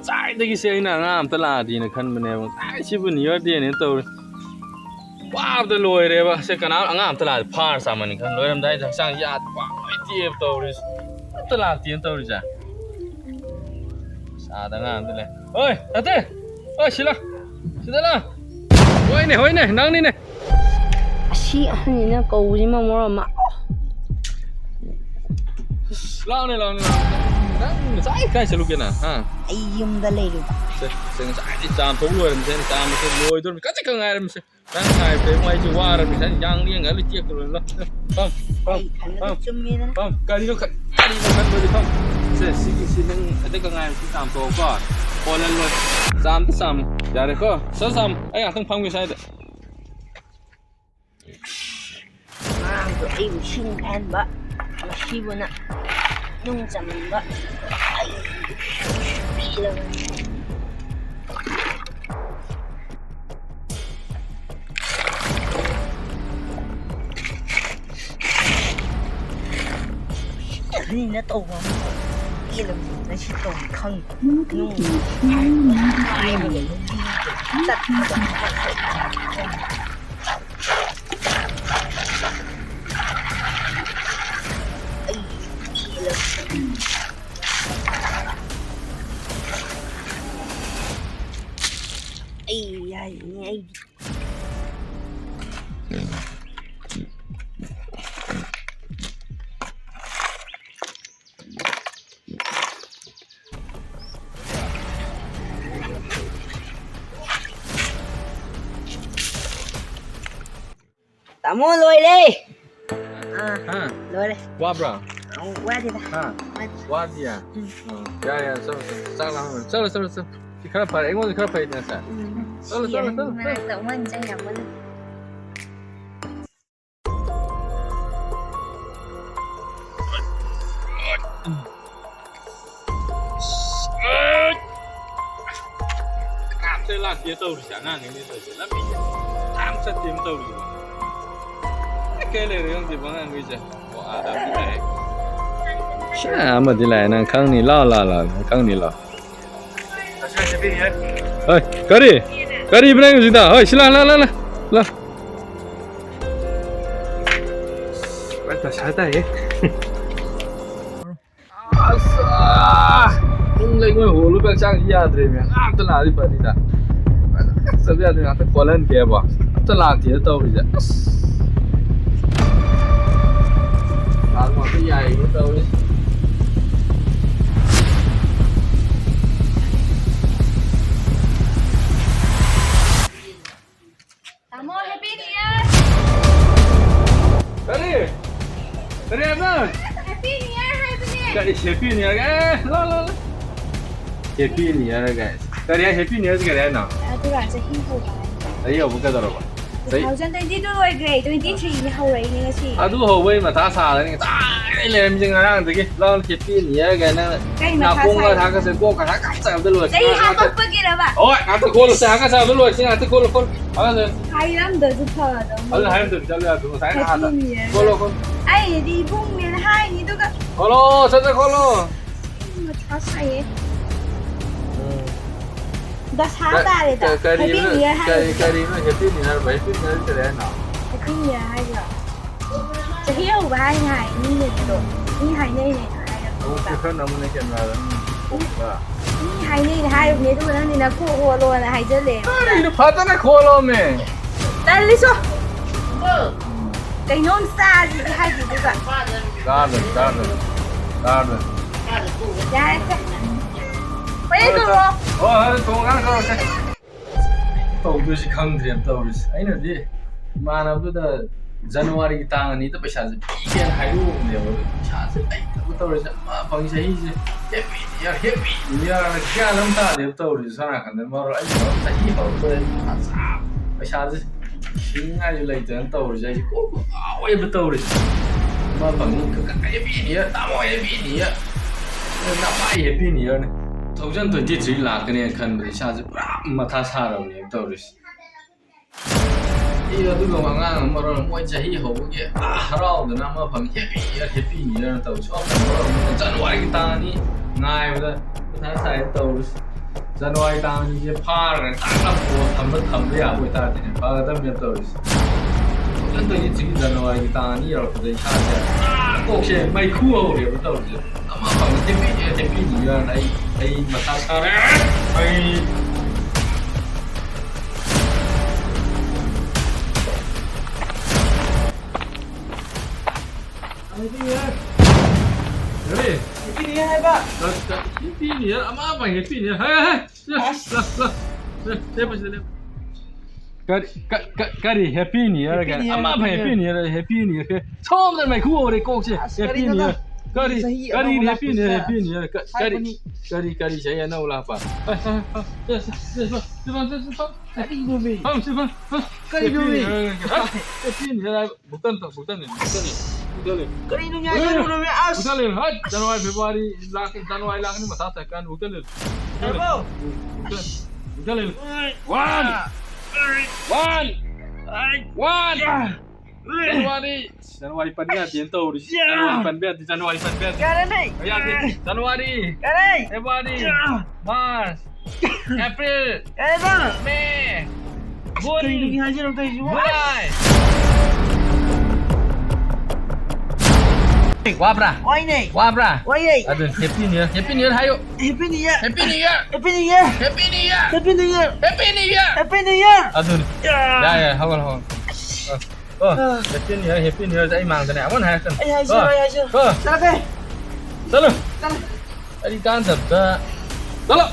ꯉꯁꯥꯏꯗꯒꯤ ꯁꯦ ꯑꯩꯅ ꯑꯉꯥꯡ ꯑꯝꯇ ꯂꯥꯛꯑꯗꯤꯅ ꯈꯟꯕꯅꯦꯕ ꯉꯁꯥꯏꯁꯤꯕꯨ ꯅ꯭ꯌꯨ ꯏꯌꯔ ꯗꯦꯅꯦ ꯇꯧꯔꯤ ꯋꯥꯕꯗ ꯂꯣꯏꯔꯦꯕ ꯁꯦ ꯀꯅꯥ ꯑꯉꯥꯡ ꯑꯝꯇ ꯂꯥꯛꯑꯗꯤ ꯐꯥꯔ ꯆꯥꯃꯟꯅꯤ ꯈꯟ ꯂꯣꯏꯔꯝꯗꯥꯏꯗ ꯍꯛꯆꯥꯡ ꯌꯥꯗ ꯂꯣꯏꯇꯦꯕ ꯇꯧꯔꯤꯁꯦ ꯑꯝꯇ ꯂꯥꯛꯇꯦꯅ ꯇꯧꯔꯤꯁꯦ ꯁꯥꯗ ꯑꯉꯥꯡ ꯑꯝꯇ ꯂꯩ ꯍꯣꯏ ꯅꯠꯇꯦ ꯍꯣꯏ ꯁꯤꯗ ꯂꯥꯛ ꯍꯣꯏꯅꯦ ꯅꯪꯅꯤꯅꯦ ꯑꯁꯤ ꯑꯍꯟꯅꯤꯅ ꯀꯧꯕꯁꯤꯃ ꯃꯔꯣꯟ ꯑꯃ ꯂꯥꯛꯅꯦ ꯅꯪ ꯉꯁꯥꯏ ꯀꯥꯏ ꯆꯠꯂꯨꯒꯦꯅ ꯑꯩ ꯌꯨꯝꯗ ꯂꯩꯔꯨꯕ ꯁꯦ ꯉꯁꯥꯏꯗꯤ ꯆꯥꯝꯊꯣꯛ ꯂꯣꯏꯔꯝꯁꯦ ꯑꯩꯅ ꯆꯥꯝꯕꯁꯦ ꯂꯣꯏꯗꯣꯔꯝ ꯈꯖꯤꯛ ꯈꯛ ꯉꯥꯏꯔꯝꯁꯦ ꯅꯪ ꯉꯥꯏꯕꯗꯩ ꯃꯣꯏ ꯑꯩꯁꯨ ꯋꯥꯔꯕꯅꯤ ꯉꯁꯥꯏ ꯌꯥꯡ ꯂꯦꯡꯒ ꯂꯣꯏ ꯇꯦꯛꯇꯣꯔꯕꯅꯤ ꯑꯩ ꯈꯟꯕꯗ ꯆꯨꯝꯃꯦꯗꯅ ꯀꯔꯤꯅꯣ ꯈꯟꯕꯗꯤ ꯁꯦ ꯁꯤ ꯅꯪ ꯈꯖꯤꯛ ꯈꯛ ꯉꯥꯏꯔꯝꯁꯤ ꯆꯥꯝꯊꯣꯛꯑꯣꯀꯣ ꯍꯣꯜꯍꯜꯂꯣꯏ ꯆꯥꯝꯃꯨ ꯌꯥꯔꯦꯀꯣ ꯆꯥꯝꯃꯨ ꯑꯩ ꯉꯥꯛꯇꯪ ꯐꯝꯒꯦ ꯁ꯭ꯋꯥꯏꯗ ꯑꯉꯥꯡꯗꯣ ꯑꯩꯕꯨ ꯁꯤꯡ ꯈꯟꯕ ꯃꯁꯤꯕꯨꯅ ꯅꯨꯡ ꯆꯝꯍꯟꯕ ꯑꯩ ꯄꯤꯔꯕꯅꯤ ꯑꯍꯟꯅꯤꯅ ꯇꯧꯕ ꯑꯃ ꯄꯦꯜꯂꯕꯅꯤꯅ ꯁꯤ ꯇꯧꯕ ꯈꯪꯉꯤ ꯅꯨꯡ ꯍꯥꯏꯕꯒ ꯆꯠꯄꯗ ꯑꯩ ꯌꯥꯏꯅꯦ ꯑꯩꯗꯤ ꯇꯥꯃꯣ ꯂꯣꯏꯔꯦ ꯂꯣꯏꯔꯦ ꯋꯥꯕ꯭ꯔꯥ ꯋꯥꯗꯦꯗ ꯋꯥꯗꯤꯌꯥ ꯌꯥꯔꯦ ꯆꯠꯂꯣ ꯁꯤ ꯈꯔ ꯐꯔꯦ ꯑꯩꯉꯣꯟꯗ ꯈꯔ ꯐꯩꯗꯅ ꯉꯁꯥꯏ ꯆꯠꯂꯣ ꯃꯔꯛꯇ ꯋꯥꯟ ꯆꯪꯉꯝꯃꯅꯤ ꯀꯅꯥꯝꯇ ꯂꯥꯛꯇꯦ ꯇꯧꯔꯤꯁꯦ ꯑꯉꯥꯡꯈꯩꯅꯦ ꯇꯧꯔꯤꯁꯦ ꯂꯝꯕꯤ ꯌꯥꯝ ꯆꯠꯇꯦꯅ ꯇꯧꯔꯤꯁꯦ ꯀꯩ ꯂꯩꯔꯦ ꯈꯪꯗꯦꯕ ꯑꯉꯥꯡꯈꯩꯁꯦ ꯑꯥꯗ ꯑꯃꯗꯤ ꯂꯥꯛꯑꯦ ꯑꯃꯗꯤ ꯂꯥꯛꯑꯦ ꯅꯪ ꯈꯪꯅꯤ ꯂꯥꯛꯑꯣ ꯅꯪ ꯈꯪꯅꯤ ꯂꯥꯛꯑꯣ ꯍꯣꯏ ꯀꯔꯤꯕ ꯅꯪ ꯍꯧꯖꯤꯛꯇ ꯍꯣꯏ ꯁꯤ ꯂꯥꯛ ꯄꯩꯁꯥ ꯇꯥꯏꯌꯦ ꯅꯨꯡ ꯂꯩꯉꯣꯏ ꯍꯣꯜꯂꯨꯕ ꯍꯛꯆꯥꯡꯁꯤ ꯌꯥꯗ꯭ꯔꯦꯃꯤ ꯑꯝꯇ ꯂꯥꯛꯑꯗꯤ ꯐꯅꯤꯗ ꯆꯠꯄ ꯌꯥꯗ꯭ꯔꯦ ꯉꯥꯛꯇ ꯀꯣꯜꯍꯟꯒꯦꯕ ꯑꯝꯇ ꯂꯥꯛꯇꯦꯗ ꯇꯧꯔꯤꯁꯦ ꯑꯝꯇ ꯌꯥꯏꯅꯦ ꯇꯧꯔꯤꯁꯦ ꯇꯥꯃꯣ ꯍꯦꯄꯤ ꯅ꯭ꯌꯨ ꯏꯌꯔ ꯀꯔꯤ ꯍꯥꯏꯕ ꯍꯦꯄꯤ ꯅ꯭ꯌꯨ ꯏꯌꯔ ꯍꯥꯏꯕꯅꯦ ꯀꯔꯤ ꯍꯦꯄꯤ ꯅ꯭ꯌꯨ ꯏꯌꯔ ꯂꯥ ꯍꯦꯄꯤ ꯅ꯭ꯌꯨ ꯏꯌꯔ ꯒꯥꯏꯁ ꯀꯔꯤ ꯍꯦꯄꯤ ꯅ꯭ꯌꯨ ꯏꯌꯔ ꯀꯔꯤ ꯍꯥꯏꯅꯣ ꯑꯗꯨꯒ ꯆꯍꯤ ꯍꯧꯕ ꯆꯍꯤ ꯍꯧꯕ ꯀꯩꯗꯧꯔꯕ 2022 ꯂꯣꯏꯈ꯭ꯔꯦ 23 ꯍꯧꯔꯛꯏꯅꯦ ꯉꯁꯤ ꯑꯗꯨ ꯍꯧꯕꯩ ꯃꯊꯥ ꯁꯥꯗꯅꯤ ꯉꯁꯥꯏ ꯂꯩꯔꯝꯃꯤꯁꯦ ꯉꯔꯥꯡꯗꯒꯤ ꯂꯥꯎ ꯍꯦꯄꯤ ꯅ꯭ꯌꯨ ꯏꯌꯔ ꯒꯥꯏꯅ ꯅꯥꯀꯣꯡꯒ ꯊꯥꯒꯠꯁꯦ ꯀꯣꯛꯀ ꯊꯥꯒꯠꯆꯕꯗ ꯂꯣꯏꯔꯦ ꯆꯍꯤ ꯍꯥꯞꯄꯛꯄꯒꯤꯔꯕ ꯍꯣꯏ ꯉꯥꯛꯇ ꯈꯣꯜꯂꯨꯁꯦ ꯊꯥꯒꯠꯆꯕꯗ ꯂꯣꯏꯔꯦ ꯉꯥꯛꯇ ꯈꯣꯜꯂꯨ ꯍꯥꯏꯔꯝꯗꯁꯨ ꯐꯗꯧꯅꯤ ꯑꯗꯨ ꯍꯥꯏꯔꯝꯗꯕꯤ ꯆꯠꯂꯨ ꯌꯥꯗ꯭ꯔꯣ ꯉꯁꯥꯏ ꯅꯍꯥꯟꯗ ꯈꯣꯜꯂꯣ ꯑꯩꯗꯤ ꯏꯕꯨꯡꯅꯦꯅ ꯍꯥꯏꯅꯤ ꯑꯗꯨꯒ ꯈꯣꯜꯂꯣ ꯁꯠ ꯈꯣꯜꯂꯣ ꯃꯊꯥ ꯁꯥꯏꯌꯦ ꯗꯁꯥ ꯇꯥꯔꯦꯗ ꯍꯦꯄꯤ ꯅ꯭ꯌꯨ ꯏꯌꯔ ꯍꯥꯏꯔꯗꯤ ꯀꯔꯤꯅꯣ happy new year happy new year ꯀꯔꯤ ꯍꯥꯏꯅꯣ ꯍꯦꯄꯤ ꯅ꯭ꯌꯨ ꯏꯌꯔ ꯍꯥꯏꯕ꯭ꯔꯣ ꯆꯍꯤ ꯍꯧꯕ ꯍꯥꯏꯅ ꯍꯥꯏ ꯃꯤꯅꯗꯣ ꯃꯤ ꯍꯥꯏꯅꯩꯅꯦꯅ ꯑꯃꯨꯛ ꯍꯥꯏꯔꯛꯄꯅꯦꯕ ꯈꯔ ꯅꯃꯨꯅ ꯀꯦꯃꯦꯔꯥꯗ ꯃꯤ ꯍꯥꯏꯅꯩꯅ ꯍꯥꯏꯔꯨꯕꯅꯦ ꯑꯗꯨꯒ ꯅꯪꯗꯤ ꯅꯈꯣꯛ ꯈꯣꯠꯂꯣꯅ ꯍꯥꯏꯖꯜꯂꯦ ꯀꯔꯤꯅꯣ ꯐꯖꯅ ꯈꯣꯜꯂꯣꯃꯦ ꯇꯜꯂꯤꯁꯣ ꯀꯩꯅꯣꯝ ꯆꯥꯁꯤꯗꯤ ꯍꯥꯏꯗꯦꯗꯨꯒ ꯆꯥꯔꯗꯣꯏꯅꯤ ꯌꯥꯔꯦꯁꯦ ꯍꯣꯔꯦꯟ ꯇꯧꯔꯣ ꯍꯣꯏ ꯊꯣꯡꯉꯥꯟ ꯇꯧꯔꯁꯦ ꯇꯧꯗꯣꯏꯁꯤ ꯈꯪꯗ꯭ꯔꯦꯕ ꯇꯧꯔꯤꯁꯦ ꯑꯩꯅꯗꯤ ꯏꯃꯥꯟꯅꯕꯗꯨꯗ ꯖꯅꯋꯥꯔꯤꯒꯤ ꯇꯥꯡ 2ꯗ ꯄꯩꯁꯥꯁꯦ ꯄꯤꯒꯦꯅ ꯍꯥꯏꯗꯣꯛꯑꯕꯅꯦꯕ ꯑꯗꯨ ꯄꯩꯁꯥꯁꯦ ꯂꯩꯇꯕ ꯇꯧꯔꯤꯁꯦ ꯐꯪ ꯆꯍꯤꯁꯦ ꯍꯦꯄꯤ ꯅ꯭ꯌꯨ ꯏꯌꯔ ꯒ꯭ꯌꯥꯟ ꯑꯃ ꯇꯥꯗꯦꯕ ꯇꯧꯔꯤꯁꯦ ꯁꯣꯝ ꯅꯥꯀꯟꯗ ꯃꯔꯣꯜ ꯑꯩ ꯆꯍꯤ ꯍꯧꯔꯛꯄꯗ ꯄꯩꯁꯥꯁꯦ ꯁꯤꯡꯉꯥꯏꯁꯨ ꯂꯩꯇꯅ ꯇꯧꯔꯤꯁꯦ ꯑꯩꯁꯦ ꯀꯣꯛ ꯉꯥꯎꯋꯦꯕ ꯇꯧꯔꯤꯁꯦ ꯑꯃ ꯐꯪꯉꯤ ꯍꯦꯄꯤ ꯅ꯭ꯌꯨ ꯏꯌꯔ ꯇꯥꯃꯣ ꯍꯦꯄꯤ ꯅ꯭ꯌꯨ ꯏꯌꯔ ꯅꯄꯥꯏ ꯍꯦꯄꯤ ꯅ꯭ꯌꯨ ꯏꯌꯔꯅꯦ 2023 ꯂꯥꯛꯀꯅꯦꯅ ꯈꯟꯕꯗ ꯏꯁꯥꯁꯦ ꯄꯨꯔꯥ ꯃꯊꯥ ꯁꯥꯔꯕꯅꯦꯕ ꯇꯧꯔꯤꯁꯦ ꯑꯗꯨꯒ ꯑꯉꯥꯡ ꯑꯃ ꯃꯣꯏ ꯆꯍꯤ ꯍꯧꯕꯒꯤ ꯍꯔꯥꯎꯗꯅ ꯑꯃ ꯐꯪꯉꯤ ꯍꯦꯄꯤ ꯅ꯭ꯌꯨ ꯏꯌꯔ ꯇꯧꯔꯤꯁꯦ ꯖꯅꯋꯥꯔꯤꯒꯤ ꯇꯥꯡ 2 ꯉꯥꯏꯕꯗ ꯃꯊꯥ ꯁꯥꯏ ꯇꯧꯔꯤꯁꯦ January tang ye par and tak tham ya bo ta de ba da me to ren to ye ji January tang ni ro de cha ja ko she mai khu ho de bo to ji ama ba te pi ni ya ai ma ta cha re ai Ready? Happy New Year hai ba? Happy New Year, ama apa Happy New Year? Hai, Kari Happy New Year kan? Ama apa Happy New Year? Happy New Year. Som dan mai khu ore kok je. Happy New Year. Kari Happy New Year. Kari saya nak ulah apa? Kari gobe. Kari gobe. Happy New Year. Bukan ni. Kari nu nya gobe as. Bukan leh. Hai, Januari Februari Januari lah ni masa tekan bukan leh. Apa? Bukan leh. One. Januari panbiat dia tahu di Januari panbiat. Karen ni. Januari, Karen. Februari, Maret, April, Karen ba? Mei, Kari nu Juni, nya hajar utai semua. Julai. Wabra. Why ni? Wabra. Why ni? Aduh, Happy New Year. Happy New Year, hayo. Happy New Year. Happy New Year. Happy New Year. Happy New Year. Happy New Year. Happy New Year. Happy New Year. Aduh. Ya, hawal. Happy New Year saya mang sana. Awan hai kan. Ai hajar. Salah ke? Chalo. Salah. Tadi kan sabda. Chalo.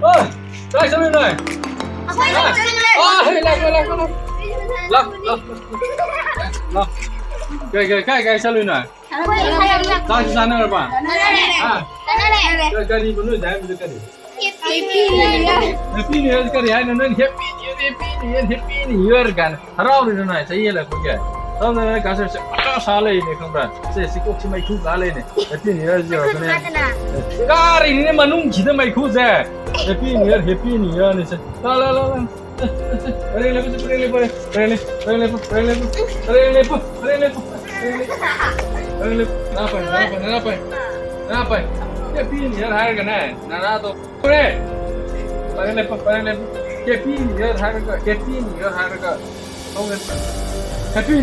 Oh, đây sao bên này? Lọc. Cái sao bên này? Sao đi sana apa? Cái đi bunu dah bunu cái đi. Happy New Year cái đi, anh nói Happy New Year kan. Harau đi này, saya lah punya. Tahu tak kalau saya salah ini kamu saya sikok cuma ikut salah ini. Happy New Year je. Kar ini manung kita mai ikut saya. Happy New Year ni saya. La. Perele. Kenapa? Happy New Year hari kan? Nana tu. Perele. Happy New Year hari kan? Happy New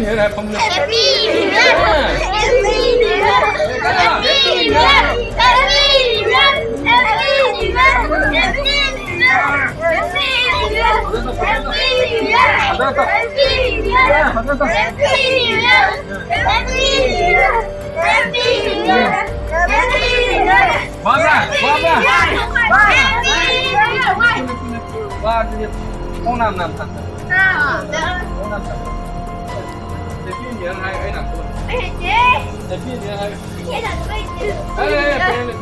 Year kamu. Wah, dia mau nam. Happy New Year hai nak tu. Happy New Year hai.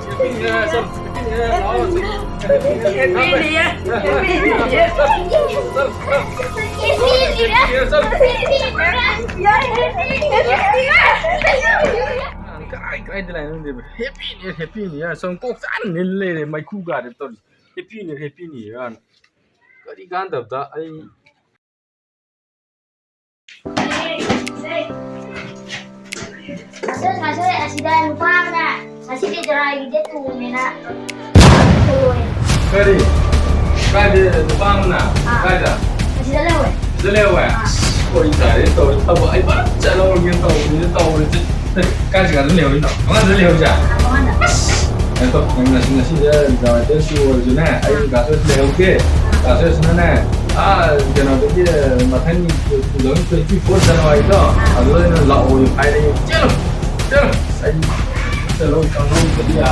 Happy New Year सब. Cái này nó Happy New Year xong cố gắng nên lên mày khu gà được tôi. Happy New Year. Cái đi gan tập ta ai Saya asida lupa na. Asih dia jerai dia tu mina. Kari. Kari depan mana? Kari dah. Asida lewe. Selewa. Kau ini tahu ai ba? Kalau orang tahu ni. Kari kan selewa ni. Mana selewa je? Apa mana? Itu nasi dia dah ada suhu je na. Ai kasus selewa ke? Kasus mana? Jangan dia makan ni dalam tu pun jangan itu. Aduh ni lau yang ada. Jalan. Saya selalu kalau dia